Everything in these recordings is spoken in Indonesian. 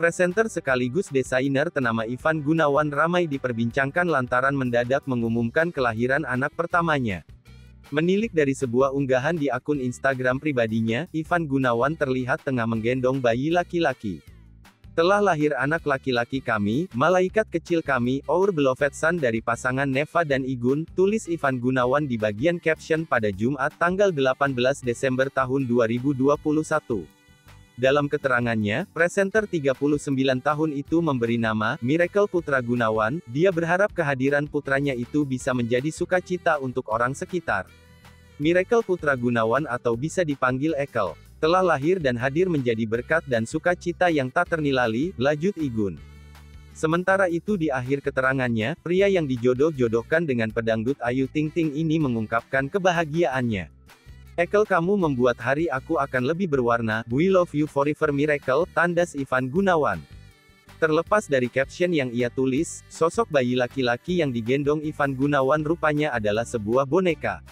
Presenter sekaligus desainer ternama Ivan Gunawan ramai diperbincangkan lantaran mendadak mengumumkan kelahiran anak pertamanya. Menilik dari sebuah unggahan di akun Instagram pribadinya, Ivan Gunawan terlihat tengah menggendong bayi laki-laki. "Telah lahir anak laki-laki kami, malaikat kecil kami, our beloved son dari pasangan Neva dan Igun," tulis Ivan Gunawan di bagian caption pada Jumat tanggal 18 Desember tahun 2021. Dalam keterangannya, presenter 39 tahun itu memberi nama Miracle Putra Gunawan. Dia berharap kehadiran putranya itu bisa menjadi sukacita untuk orang sekitar. Miracle Putra Gunawan atau bisa dipanggil Ekel, telah lahir dan hadir menjadi berkat dan sukacita yang tak ternilai, lanjut Igun. Sementara itu di akhir keterangannya, pria yang dijodoh-jodohkan dengan pedangdut Ayu Ting Ting ini mengungkapkan kebahagiaannya. "Ekel, kamu membuat hari aku akan lebih berwarna, we love you forever Miracle," tandas Ivan Gunawan. Terlepas dari caption yang ia tulis, sosok bayi laki-laki yang digendong Ivan Gunawan rupanya adalah sebuah boneka.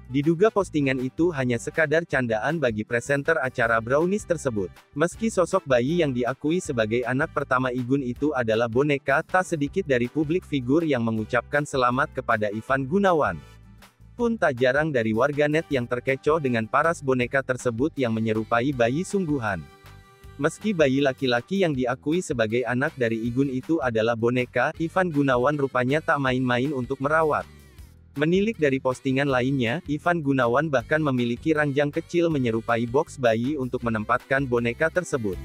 Diduga postingan itu hanya sekadar candaan bagi presenter acara Brownies tersebut. Meski sosok bayi yang diakui sebagai anak pertama Igun itu adalah boneka, tak sedikit dari publik figur yang mengucapkan selamat kepada Ivan Gunawan. Pun tak jarang dari warganet yang terkecoh dengan paras boneka tersebut yang menyerupai bayi sungguhan. Meski bayi laki-laki yang diakui sebagai anak dari Igun itu adalah boneka, Ivan Gunawan rupanya tak main-main untuk merawat. Menilik dari postingan lainnya, Ivan Gunawan bahkan memiliki ranjang kecil menyerupai box bayi untuk menempatkan boneka tersebut.